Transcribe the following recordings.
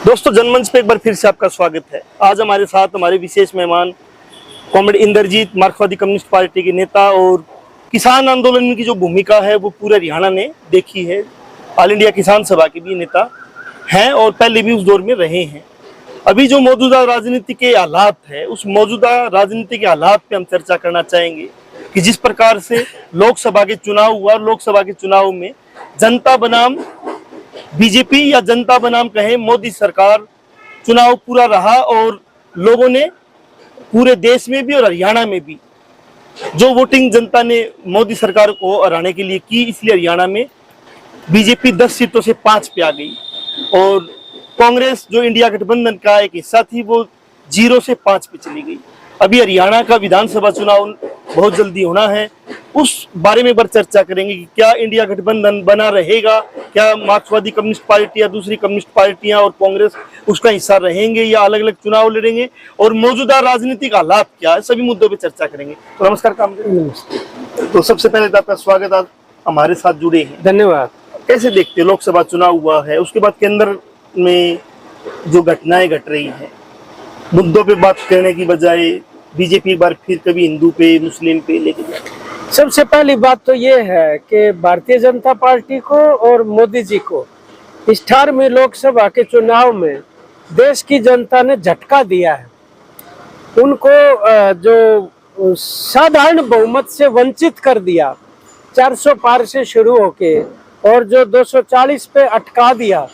दोस्तों, जनमंच पे एक बार फिर से आपका स्वागत है। आज हमारे साथ हमारे विशेष मेहमान कॉमरेड इंद्रजीत, मार्क्सवादी कम्युनिस्ट पार्टी के नेता और किसान आंदोलन की जो भूमिका है वो पूरे हरियाणा ने देखी है। ऑल इंडिया किसान सभा के भी नेता हैं और पहले भी उस दौर में रहे हैं। अभी जो मौजूदा राजनीति के हालात है, उस मौजूदा राजनीति के हालात पे हम चर्चा करना चाहेंगे कि जिस प्रकार से लोकसभा के चुनाव हुआ, लोकसभा के चुनाव में जनता बनाम बीजेपी या जनता बनाम कहें मोदी सरकार चुनाव पूरा रहा और लोगों ने पूरे देश में भी और हरियाणा में भी जो वोटिंग जनता ने मोदी सरकार को हराने के लिए की, इसलिए हरियाणा में बीजेपी 10 सीटों से 5 पे आ गई और कांग्रेस जो इंडिया गठबंधन का एक हिस्सा थी वो 0 से 5 पे चली गई। अभी हरियाणा का विधानसभा चुनाव बहुत जल्दी होना है, उस बारे में बार चर्चा करेंगे कि क्या इंडिया गठबंधन बना रहेगा, क्या मार्क्सवादी कम्युनिस्ट पार्टी या दूसरी कम्युनिस्ट पार्टियां और कांग्रेस उसका हिस्सा रहेंगे या अलग अलग चुनाव लड़ेंगे और मौजूदा राजनीतिक हालात क्या है, सभी मुद्दों पे चर्चा करेंगे। तो नमस्कार कामरेड। तो सबसे पहले तो आपका स्वागत, आप हमारे साथ जुड़े हैं। धन्यवाद। कैसे देखते हैं, लोकसभा चुनाव हुआ है, उसके बाद केंद्र में जो घटनाएं घट रही हैं, मुद्दों पे बात करने की बजाय बीजेपी एक बार फिर कभी हिंदू पे मुस्लिम पे लेके जाए। सबसे पहली बात तो ये है कि भारतीय जनता पार्टी को और मोदी जी को इस 18वीं लोकसभा के चुनाव में देश की जनता ने झटका दिया है। उनको जो साधारण बहुमत से वंचित कर दिया, 400 पार से शुरू होके और जो 240 पे अटका दिया,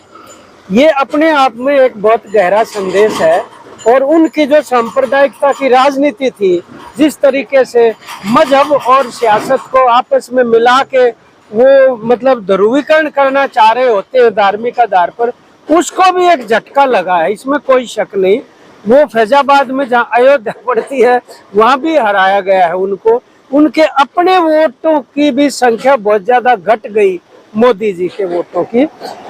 ये अपने आप में एक बहुत गहरा संदेश है। और उनकी जो सांप्रदायिकता की राजनीति थी, जिस तरीके से मजहब और सियासत को आपस में मिला के वो मतलब ध्रुवीकरण करना चाह रहे होते हैं धार्मिक आधार पर, उसको भी एक झटका लगा है, इसमें कोई शक नहीं। वो फैजाबाद में जहाँ अयोध्या पड़ती है वहाँ भी हराया गया है उनको। उनके अपने वोटों की भी संख्या बहुत ज्यादा घट गई मोदी जी के वोटों की।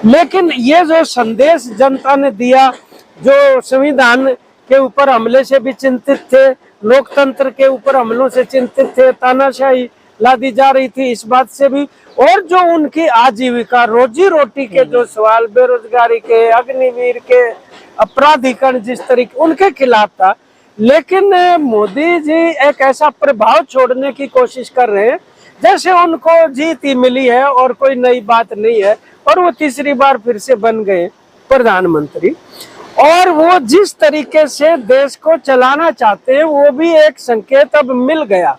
लेकिन ये जो संदेश जनता ने दिया, जो संविधान के ऊपर हमले से भी चिंतित थे, लोकतंत्र के ऊपर हमलों से चिंतित थे, तानाशाही लादी जा रही थी इस बात से भी, और जो उनकी आजीविका रोजी रोटी के जो सवाल, बेरोजगारी के, अग्निवीर के, अपराधीकरण जिस तरीके उनके खिलाफ था। लेकिन मोदी जी एक ऐसा प्रभाव छोड़ने की कोशिश कर रहे हैं जैसे उनको जीत ही मिली है और कोई नई बात नहीं है, और वो तीसरी बार फिर से बन गए प्रधानमंत्री। और वो जिस तरीके से देश को चलाना चाहते हैं वो भी एक संकेत अब मिल गया।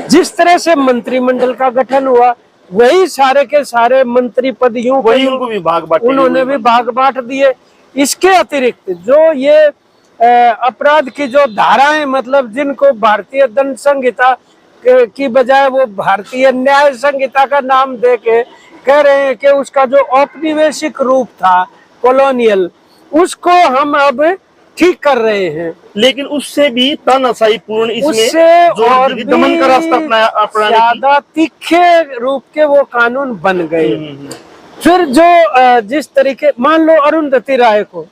जिस तरह से मंत्रिमंडल का गठन हुआ, वही सारे के सारे मंत्री पद यूं वही उनको विभाग बांटे, उन्होंने भी भाग बांट दिए। इसके अतिरिक्त जो ये अपराध की जो धाराएं, मतलब जिनको भारतीय दंड संहिता की बजाय वो भारतीय न्याय संहिता का नाम देके कह रहे हैं कि उसका जो औपनिवेशिक रूप था कॉलोनियल, उसको हम अब ठीक कर रहे हैं। लेकिन उससे भी तानाशाही पूर्ण, उससे और भी दमन का रास्ता अपनाने ज्यादा तीखे रूप के वो कानून बन गए। फिर जो जिस तरीके, मान लो अरुंधति राय को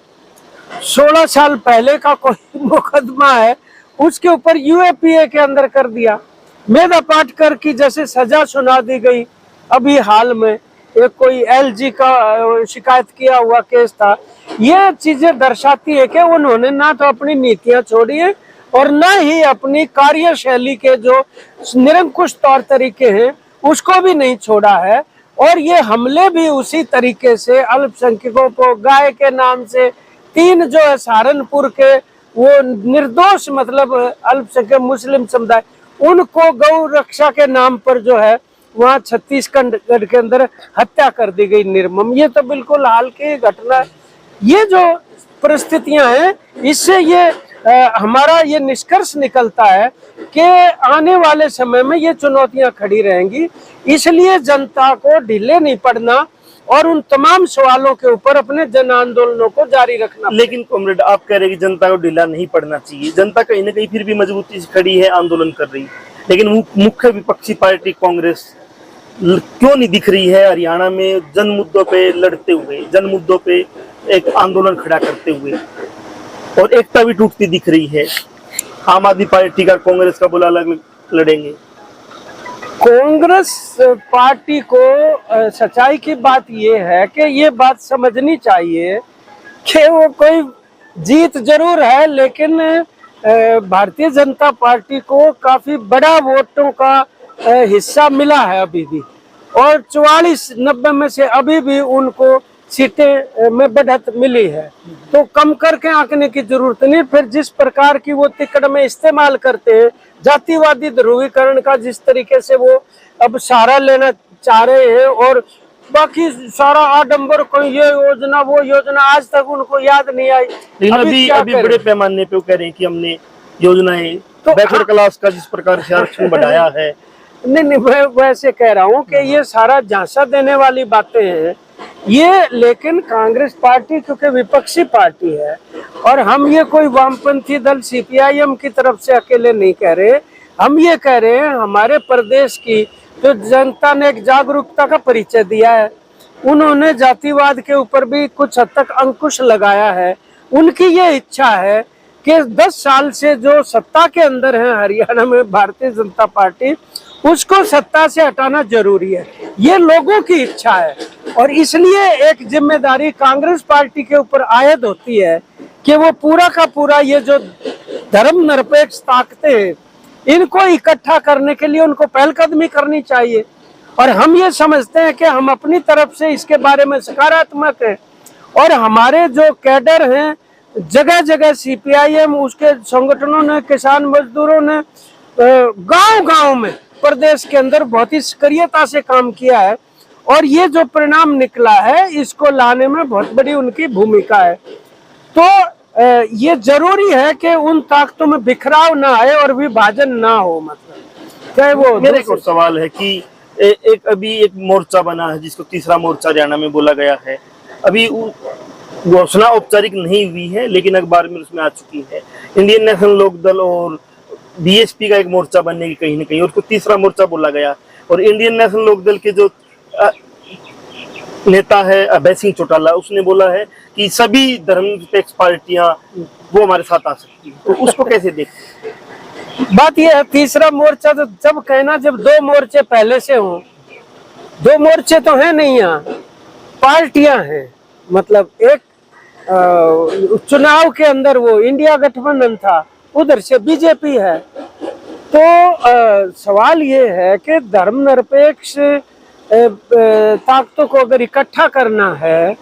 16 साल पहले का कोई मुकदमा है, उसके ऊपर यूएपीए के अंदर कर दिया। मेधा पाटकर की जैसे सजा सुना दी गई। अभी हाल में एक कोई एलजी का शिकायत किया हुआ केस था। ये चीजें दर्शाती है कि उन्होंने ना तो अपनी नीतियां छोड़ी है और ना ही अपनी कार्यशैली के जो निरंकुश तौर तरीके हैं उसको भी नहीं छोड़ा है। और ये हमले भी उसी तरीके से अल्पसंख्यकों को गाय के नाम से 3 जो है सहारनपुर के वो निर्दोष, मतलब अल्पसंख्यक मुस्लिम समुदाय, उनको गौ रक्षा के नाम पर जो है वहाँ छत्तीसगढ़ के अंदर हत्या कर दी गई निर्मम। ये तो बिल्कुल हाल की घटना है। ये जो परिस्थितियां हैं, इससे ये हमारा ये निष्कर्ष निकलता है कि आने वाले समय में ये चुनौतियां खड़ी रहेंगी। इसलिए जनता को ढीले नहीं पड़ना और उन तमाम सवालों के ऊपर अपने जन आंदोलनों को जारी रखना। लेकिन कॉमरेड, आप कह रहे हैं कि जनता को ढीला नहीं पड़ना चाहिए। जनता कहीं ना कहीं फिर भी मजबूती से खड़ी है, आंदोलन कर रही है। लेकिन मुख्य विपक्षी पार्टी कांग्रेस क्यों नहीं दिख रही है हरियाणा में जन मुद्दों पे लड़ते हुए, जन मुद्दों पे एक आंदोलन खड़ा करते हुए, और एकता भी टूटती दिख रही है। आम आदमी पार्टी का कांग्रेस का बुला अलग लड़ेंगे। कांग्रेस पार्टी को सच्चाई की बात यह है कि ये बात समझनी चाहिए कि वो कोई जीत जरूर है, लेकिन भारतीय जनता पार्टी को काफी बड़ा वोटों का हिस्सा मिला है अभी भी, और 44-90 में से अभी भी उनको सीटें में बढ़त मिली है। तो कम करके आंकने की जरूरत नहीं। फिर जिस प्रकार की वो तिकड़ में इस्तेमाल करते हैं, जातिवादी ध्रुवीकरण का जिस तरीके से वो अब सहारा लेना चाह रहे हैं, और बाकी सारा आडंबर, कोई ये योजना वो योजना, आज तक उनको याद नहीं आई। लेकिन अभी क्या अभी करें? बड़े पैमाने पे वो कह रहे हैं कि हमने योजनाएं तो बैकवर्ड क्लास का जिस प्रकार से आरक्षण बढ़ाया है। नहीं नहीं, मैं वैसे कह रहा हूँ कि ये सारा झांसा देने वाली बातें हैं ये। लेकिन कांग्रेस पार्टी क्योंकि विपक्षी पार्टी है, और हम ये कोई वामपंथी दल सीपीआईएम की तरफ से अकेले नहीं कह रहे, हम ये कह रहे हैं हमारे प्रदेश की जो जनता ने एक जागरूकता का परिचय दिया है, उन्होंने जातिवाद के ऊपर भी कुछ हद तक अंकुश लगाया है। उनकी ये इच्छा है कि 10 साल से जो सत्ता के अंदर है हरियाणा में भारतीय जनता पार्टी, उसको सत्ता से हटाना जरूरी है। ये लोगों की इच्छा है, और इसलिए एक जिम्मेदारी कांग्रेस पार्टी के ऊपर आयद होती है कि वो पूरा का पूरा ये जो धर्म निरपेक्ष ताकतें हैं, इनको इकट्ठा करने के लिए उनको पहलकदमी करनी चाहिए। और हम ये समझते हैं कि हम अपनी तरफ से इसके बारे में सकारात्मक हैं, और हमारे जो कैडर हैं जगह जगह सीपीआईएम उसके संगठनों ने, किसान मजदूरों ने गांव-गांव में प्रदेश के अंदर बहुत ही सक्रियता से काम किया है, और ये जो परिणाम निकला है इसको लाने में बहुत बड़ी उनकी भूमिका है। तो ये जरूरी है कि उन ताकतों में बिखराव ना आए और विभाजन ना हो। मतलब चाहे वो मेरा एक और सवाल है कि एक अभी एक मोर्चा बना है जिसको तीसरा मोर्चा हरियाणा में बोला गया है। अभी घोषणा औपचारिक नहीं हुई है, लेकिन अखबार में उसमें आ चुकी है। इंडियन नेशनल लोकदल और बीएसपी का एक मोर्चा बनने की कहीं ना कहीं, और उसको तीसरा मोर्चा बोला गया। और इंडियन नेशनल लोकदल के जो नेता है अभय सिंह चौटाला, उसने बोला है कि सभी धर्मनिरपेक्ष पार्टियां वो हमारे साथ आ सकती है। तो उसको कैसे देखते हैं? बात यह है, तीसरा मोर्चा तो जब कहना, जब 2 मोर्चे पहले से हों। 2 मोर्चे तो है नहीं, यहाँ पार्टियां हैं। मतलब एक चुनाव के अंदर वो इंडिया गठबंधन था, उधर से बीजेपी है। तो सवाल ये है कि धर्मनिरपेक्ष ताकतों को अगर इकट्ठा करना है,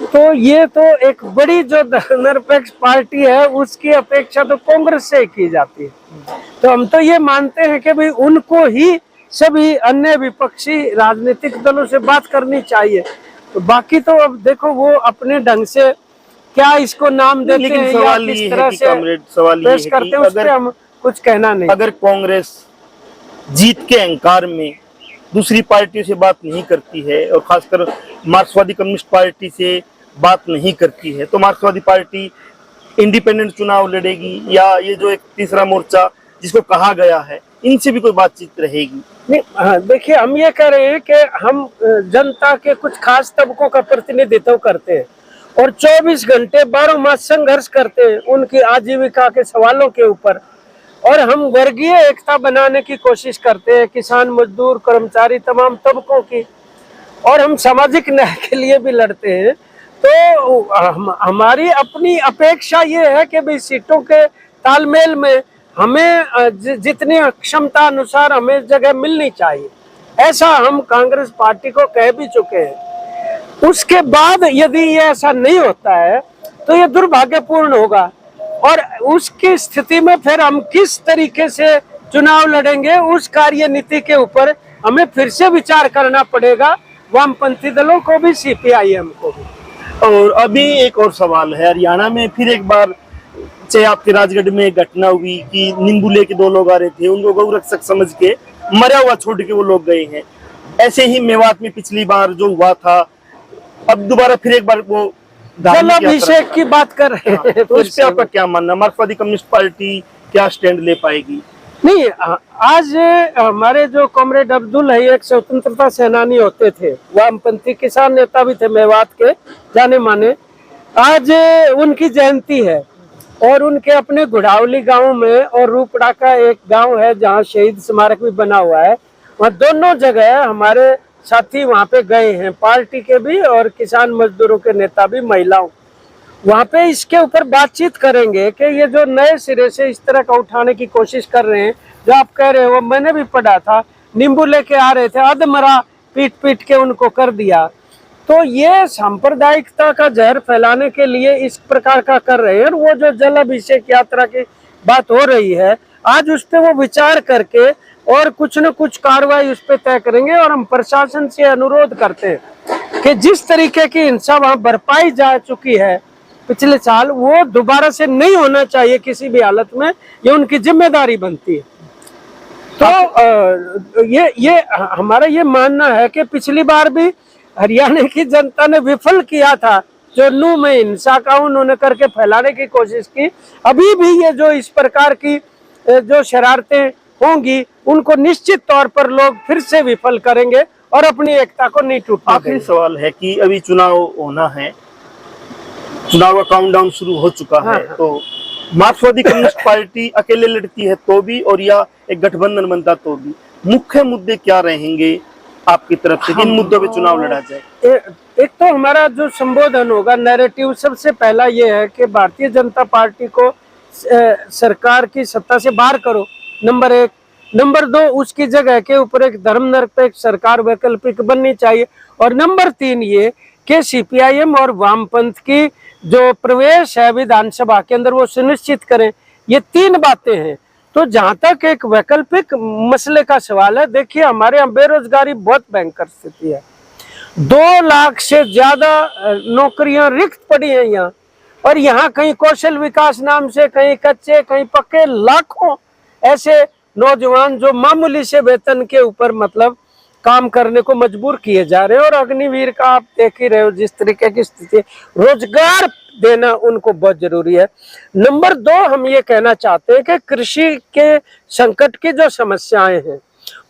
तो ये तो एक बड़ी जो धर्मनिरपेक्ष पार्टी है उसकी अपेक्षा तो कांग्रेस से की जाती है। तो हम तो ये मानते हैं कि भाई उनको ही सभी अन्य विपक्षी राजनीतिक दलों से बात करनी चाहिए। तो बाकी तो अब देखो वो अपने ढंग से क्या इसको नाम देते हैं या किस तरह से पेश करते हैं, उस पर हम कुछ कहना नहीं। अगर कांग्रेस जीत के अहंकार में दूसरी पार्टियों से बात नहीं करती है, और खासकर मार्क्सवादी कम्युनिस्ट पार्टी से बात नहीं करती है, तो मार्क्सवादी पार्टी इंडिपेंडेंट चुनाव लड़ेगी, या ये जो एक तीसरा मोर्चा जिसको कहा गया है, इनसे भी कोई बातचीत रहेगी? नहीं, हाँ, देखिए हम ये कह रहे हैं कि हम जनता के कुछ खास तबकों का प्रतिनिधित्व करते हैं, और 24 घंटे 12 मास संघर्ष करते हैं उनकी आजीविका के सवालों के ऊपर। और हम वर्गीय एकता बनाने की कोशिश करते हैं, किसान मजदूर कर्मचारी तमाम तबकों की, और हम सामाजिक न्याय के लिए भी लड़ते हैं। तो हमारी अपनी अपेक्षा ये है कि भाई सीटों के तालमेल में हमें जितनी क्षमता अनुसार हमें जगह मिलनी चाहिए, ऐसा हम कांग्रेस पार्टी को कह भी चुके हैं। उसके बाद यदि ये ऐसा नहीं होता है तो ये दुर्भाग्यपूर्ण होगा, और उसकी स्थिति में फिर हम किस तरीके से चुनाव लड़ेंगे उस कार्यनीति के ऊपर हमें फिर से विचार करना पड़ेगा, वामपंथी दलों को भी सीपीआईएम को भी। और अभी एक और सवाल है, हरियाणा में फिर एक बार चाहे आपके राजगढ़ में एक घटना हुई कि निम्बुले के 2 लोग आ रहे थे, उनको गौरक्षक समझ के मरा हुआ छोड़ के वो लोग गए हैं। ऐसे ही मेवात में पिछली बार जो हुआ था, अब दोबारा फिर एक बार वो जलाभिषेक की बात कर रहे हैं। तो इस पे आपका क्या मानना? मार्क्सवादी कम्युनिस्ट पार्टी क्या स्टैंड ले पाएगी? नहीं, आज हमारे जो कॉमरेड अब्दुल है एक स्वतंत्रता सेनानी होते थे, वामपंथी किसान नेता भी थे मेवात के जाने माने। आज उनकी जयंती है, और उनके अपने गुड़ावली गांव में और रूपड़ा का एक गांव है जहां शहीद स्मारक भी बना हुआ है, वहाँ दोनों जगह हमारे साथी वहां पे गए हैं, पार्टी के भी और किसान मजदूरों के नेता भी, महिलाओं। वहाँ पे इसके ऊपर बातचीत करेंगे कि ये जो नए सिरे से इस तरह का उठाने की कोशिश कर रहे हैं, जो आप कह रहे हो मैंने भी पढ़ा था, नींबू लेके आ रहे थे, अधमरा पीट पीट के उनको कर दिया। तो ये सांप्रदायिकता का जहर फैलाने के लिए इस प्रकार का कर रहे हैं। और वो जो जल अभिषेक यात्रा की बात हो रही है, आज उस पर वो विचार करके और कुछ न कुछ कार्रवाई उस पर तय करेंगे। और हम प्रशासन से अनुरोध करते हैं कि जिस तरीके की हिंसा वहां बरपाई जा चुकी है पिछले साल, वो दोबारा से नहीं होना चाहिए किसी भी हालत में, ये उनकी जिम्मेदारी बनती है। तो ये हमारा ये मानना है कि पिछली बार भी हरियाणा की जनता ने विफल किया था, जो नू में हिंसा का उन्होंने करके फैलाने की कोशिश की। अभी भी ये जो इस प्रकार की जो शरारतें होंगी, उनको निश्चित तौर पर लोग फिर से विफल करेंगे और अपनी एकता को नहीं टूटने आखिरी देंगे। सवाल है कि अभी चुनाव होना है, चुनाव का काउंटडाउन शुरू हो चुका है। हाँ। तो मार्क्सवादी कम्युनिस्ट पार्टी अकेले लड़ती है तो भी, और या एक गठबंधन बनता तो भी, मुख्य मुद्दे क्या रहेंगे आपकी तरफ से, किन मुद्दों पे चुनाव लड़ा जाए? एक तो हमारा जो संबोधन होगा, नैरेटिव, सबसे पहला ये है कि भारतीय जनता पार्टी को सरकार की सत्ता से बाहर करो, नंबर 1। नंबर 2, उसकी जगह के ऊपर एक धर्मनिरपेक्ष सरकार वैकल्पिक बननी चाहिए। और नंबर 3 ये कि सीपीआईएम और वामपंथ की जो प्रवेश है विधानसभा के अंदर वो सुनिश्चित करें। ये 3 बातें हैं। तो जहां तक एक वैकल्पिक मसले का सवाल है, देखिए हमारे यहाँ बेरोजगारी बहुत भयंकर स्थिति है। 2 लाख से ज्यादा नौकरियां रिक्त पड़ी हैं यहाँ। और यहाँ कहीं कौशल विकास नाम से, कहीं कच्चे, कहीं पक्के, लाखों ऐसे नौजवान जो मामूली से वेतन के ऊपर मतलब काम करने को मजबूर किए जा रहे हैं। और अग्निवीर का आप देख ही रहे हो जिस तरीके की स्थिति, रोजगार देना उनको बहुत जरूरी है। नंबर 2, हम ये कहना चाहते हैं कि कृषि के संकट की जो समस्याएं हैं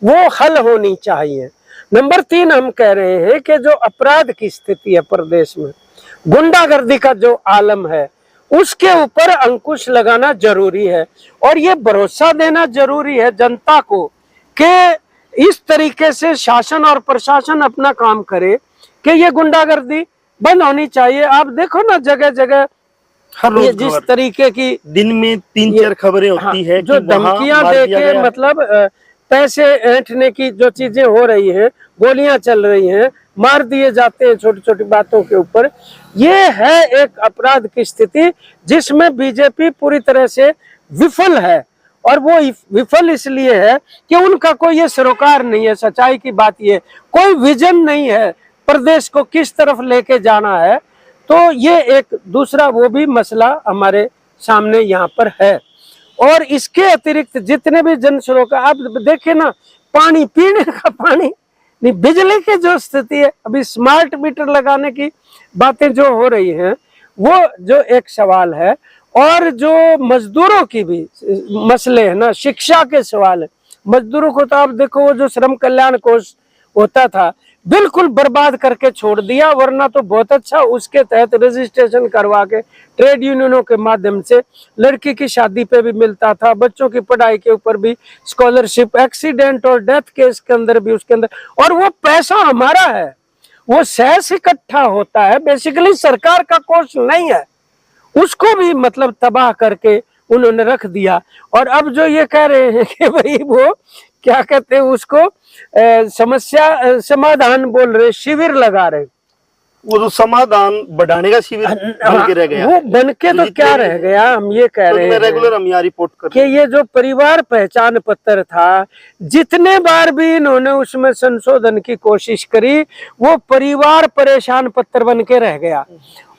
वो हल होनी चाहिए। नंबर 3, हम कह रहे हैं कि जो अपराध की स्थिति है प्रदेश में, गुंडागर्दी का जो आलम है, उसके ऊपर अंकुश लगाना जरूरी है। और ये भरोसा देना जरूरी है जनता को कि इस तरीके से शासन और प्रशासन अपना काम करे कि ये गुंडागर्दी बंद होनी चाहिए। आप देखो ना जगह जगह हर रोज ये जिस तरीके की दिन में 3-4 खबरें होती है जो धमकियां दे के मतलब पैसे ऐंठने की जो चीजें हो रही हैं, गोलियां चल रही हैं, मार दिए जाते हैं छोटी छोटी बातों के ऊपर। ये है एक अपराध की स्थिति जिसमें बीजेपी पूरी तरह से विफल है। और वो विफल इसलिए है कि उनका कोई ये सरोकार नहीं है। सच्चाई की बात ये, कोई विजन नहीं है प्रदेश को किस तरफ लेके जाना है। तो ये एक दूसरा वो भी मसला हमारे सामने यहाँ पर है। और इसके अतिरिक्त जितने भी जन सरोकार, आप देखे ना, पानी, पीने का पानी नहीं, बिजली की जो स्थिति है, अभी स्मार्ट मीटर लगाने की बातें जो हो रही हैं, वो जो एक सवाल है। और जो मजदूरों की भी मसले है ना, शिक्षा के सवाल है। मजदूरों को तो आप देखो, वो जो श्रम कल्याण कोष होता था बिल्कुल बर्बाद करके छोड़ दिया, वरना तो बहुत अच्छा उसके तहत रजिस्ट्रेशन करवा के ट्रेड यूनियनों के माध्यम से लड़की की शादी पे भी मिलता था, बच्चों की पढ़ाई के ऊपर भी स्कॉलरशिप, एक्सीडेंट और डेथ केस के अंदर भी उसके अंदर। और वो पैसा हमारा है, वो सहज इकट्ठा होता है, बेसिकली सरकार का कोष नहीं है, उसको भी मतलब तबाह करके उन्होंने रख दिया। और अब जो ये कह रहे हैं कि भाई वो क्या कहते हैं उसको, समस्या समाधान बोल रहे, शिविर लगा रहे, वो जो समाधान बढ़ाने का शिविर बन के रह गया, वो बन के तो क्या रह गया। हम ये कह रहे हैं रेगुलर हम यहाँ रिपोर्ट कर कि ये जो परिवार पहचान पत्र था, जितने बार भी इन्होंने उसमें संशोधन की कोशिश करी, वो परिवार परेशान पत्र बन के रह गया।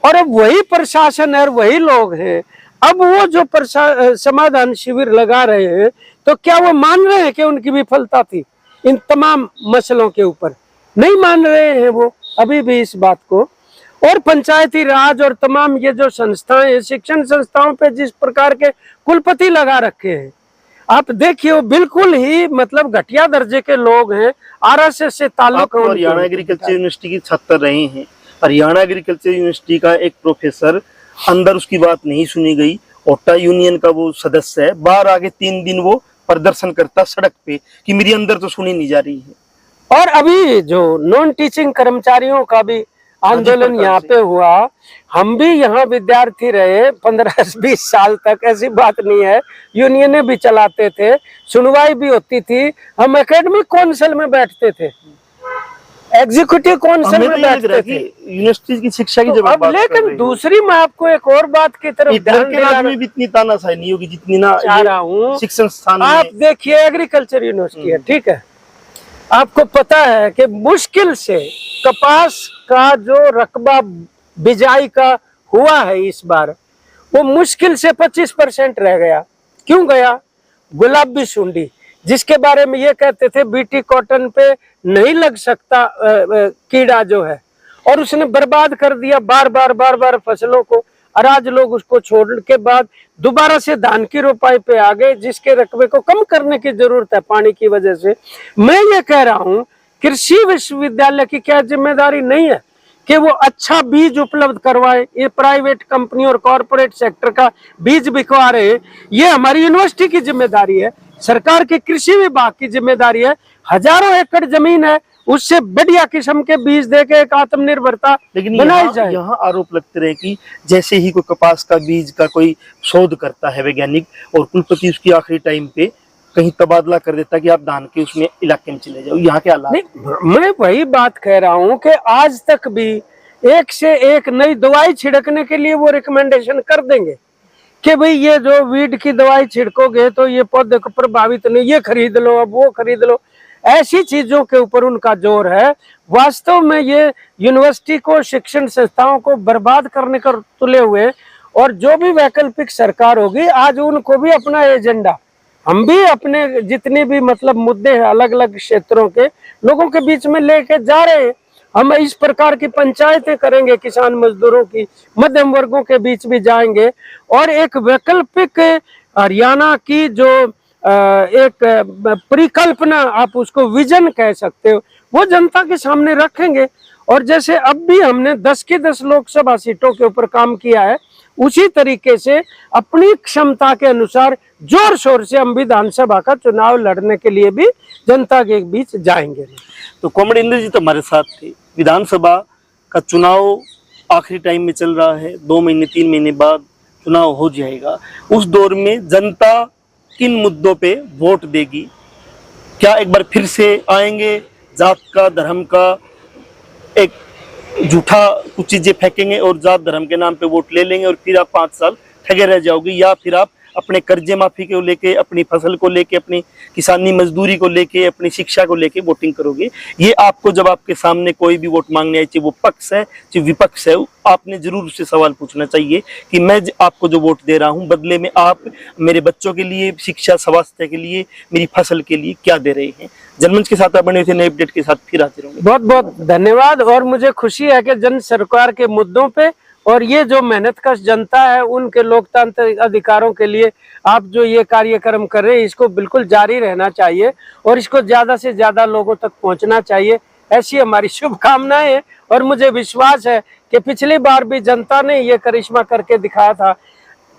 और अब वही प्रशासन है और वही लोग हैं, अब वो जो समाधान शिविर लगा रहे हैं, तो क्या वो मान रहे हैं कि उनकी विफलता थी इन तमाम मसलों के ऊपर? नहीं मान रहे हैं वो अभी भी इस बात को। और पंचायती राज और तमाम ये जो संस्थाएं, शिक्षण संस्थाओं पे जिस प्रकार के कुलपति लगा रखे हैं, आप देखिए वो बिल्कुल ही मतलब घटिया दर्जे के लोग हैं। आरएसएस से ताल्लुक। हरियाणा एग्रीकल्चर यूनिवर्सिटी की छात्र रहे हैं, हरियाणा एग्रीकल्चर यूनिवर्सिटी का एक प्रोफेसर, अंदर उसकी बात नहीं सुनी गई, ओटा यूनियन का वो सदस्य है, बाहर आगे 3 दिन वो प्रदर्शन करता सड़क पे कि मेरी अंदर तो सुनी नहीं जा रही है। और अभी जो नॉन टीचिंग कर्मचारियों का भी आंदोलन यहाँ पे हुआ, हम भी यहाँ विद्यार्थी रहे 15-20 साल तक, ऐसी बात नहीं है। यूनियनें भी चलाते थे, सुनवाई भी होती थी, हम एकेडमिक काउंसिल में बैठते थे, एग्जीक्यूटिव काउंसिल में बैठते थे। यूनिवर्सिटी की शिक्षा की जब अब लेकिन दूसरी मैं आपको एक और बात की तरफ ध्यान दिलाना में भी इतनी तानाशाही नहीं होगी जितनी ना चाह रहा हूँ। शिक्षण स्थान आप देखिए एग्रीकल्चर यूनिवर्सिटी है, ठीक है, आपको पता है कि मुश्किल से कपास का जो रकबा बिजाई का हुआ है इस बार, वो मुश्किल से 25% रह गया। क्यों गया? गुलाबी सुंडी, जिसके बारे में ये कहते थे बीटी कॉटन पे नहीं लग सकता कीड़ा जो है, और उसने बर्बाद कर दिया बार बार फसलों को। और आज लोग उसको छोड़ने के बाद दोबारा से धान की रोपाई पे आ गए, जिसके रकबे को कम करने की जरूरत है पानी की वजह से। मैं ये कह रहा हूँ कृषि विश्वविद्यालय की क्या जिम्मेदारी नहीं है कि वो अच्छा बीज उपलब्ध करवाए? ये प्राइवेट कंपनी और कॉरपोरेट सेक्टर का बीज बिकवा रहे हैं, ये हमारी यूनिवर्सिटी की जिम्मेदारी है, सरकार के कृषि विभाग की जिम्मेदारी है। हजारों एकड़ जमीन है, उससे बढ़िया किस्म के बीज देके एक आत्मनिर्भरता बनाई जाए। यहाँ आरोप लगते रहे कि जैसे ही कोई कपास का बीज का कोई शोध करता है वैज्ञानिक, और कुलपति उसकी आखिरी टाइम पे कहीं तबादला कर देता कि आप धान के उसमें इलाके में चले जाओ। यहाँ के हालात नहीं, मैं वही बात कह रहा हूँ कि आज तक भी एक से एक नई दवाई छिड़कने के लिए वो रिकमेंडेशन कर देंगे कि भाई ये जो वीड की दवाई छिड़कोगे तो ये पौधे को प्रभावित नहीं, ये खरीद लो, अब वो खरीद लो। ऐसी चीजों के ऊपर उनका जोर है। वास्तव में ये यूनिवर्सिटी को, शिक्षण संस्थाओं को बर्बाद करने कर तुले हुए। और जो भी वैकल्पिक सरकार होगी, आज उनको भी अपना एजेंडा, हम भी अपने जितने भी मतलब मुद्दे हैं अलग अलग क्षेत्रों के लोगों के बीच में लेके जा रहे हैं। हम इस प्रकार की पंचायतें करेंगे, किसान मजदूरों की, मध्यम वर्गों के बीच भी जाएंगे, और एक वैकल्पिक हरियाणा की जो एक परिकल्पना, आप उसको विजन कह सकते हो, वो जनता के सामने रखेंगे। और जैसे अब भी हमने 10 की 10 लोकसभा सीटों के ऊपर काम किया है, उसी तरीके से अपनी क्षमता के अनुसार जोर शोर से हम विधानसभा का चुनाव लड़ने के लिए भी जनता के बीच जाएंगे। तो कॉमरेड इंद्रजीत हमारे साथ थे। विधानसभा का चुनाव आखिरी टाइम में चल रहा है, 2 महीने 3 महीने बाद चुनाव हो जाएगा। उस दौर में जनता किन मुद्दों पे वोट देगी? क्या एक बार फिर से आएंगे, जात का, धर्म का एक झूठा कुछ चीजें फेंकेंगे और जात धर्म के नाम पे वोट ले लेंगे और फिर आप 5 साल ठगे रह जाओगे? या फिर आप अपने कर्जे माफी को लेके, अपनी फसल को लेके, अपनी किसानी मजदूरी को लेके, अपनी शिक्षा को लेके वोटिंग करोगे? ये आपको जब आपके सामने कोई भी वोट मांगने आए, चाहे वो पक्ष है चाहे विपक्ष है, आपने जरूर उससे सवाल पूछना चाहिए कि मैं आपको जो वोट दे रहा हूं, बदले में आप मेरे बच्चों के लिए, शिक्षा, स्वास्थ्य के लिए, मेरी फसल के लिए क्या दे रहे हैं? जनमंच के साथ आप बने हुए थे, नए अपडेट के साथ फिर आते रहेंगे। बहुत बहुत धन्यवाद। और मुझे खुशी है कि जन सरकार के मुद्दों पे और ये जो मेहनतकश जनता है उनके लोकतांत्रिक अधिकारों के लिए आप जो ये कार्यक्रम कर रहे हैं, इसको बिल्कुल जारी रहना चाहिए और इसको ज्यादा से ज्यादा लोगों तक पहुंचना चाहिए, ऐसी हमारी शुभकामनाएं हैं। और मुझे विश्वास है कि पिछली बार भी जनता ने ये करिश्मा करके दिखाया था।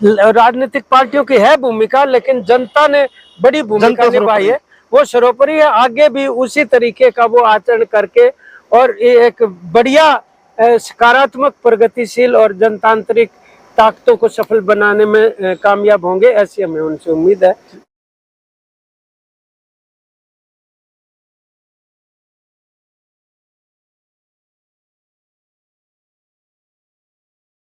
राजनीतिक पार्टियों की है भूमिका, लेकिन जनता ने बड़ी भूमिका निभाई है, वो सर्वोपरि है। आगे भी उसी तरीके का वो आचरण करके और एक बढ़िया सकारात्मक, प्रगतिशील और जनतांत्रिक ताकतों को सफल बनाने में कामयाब होंगे, ऐसी हमें उनसे उम्मीद है।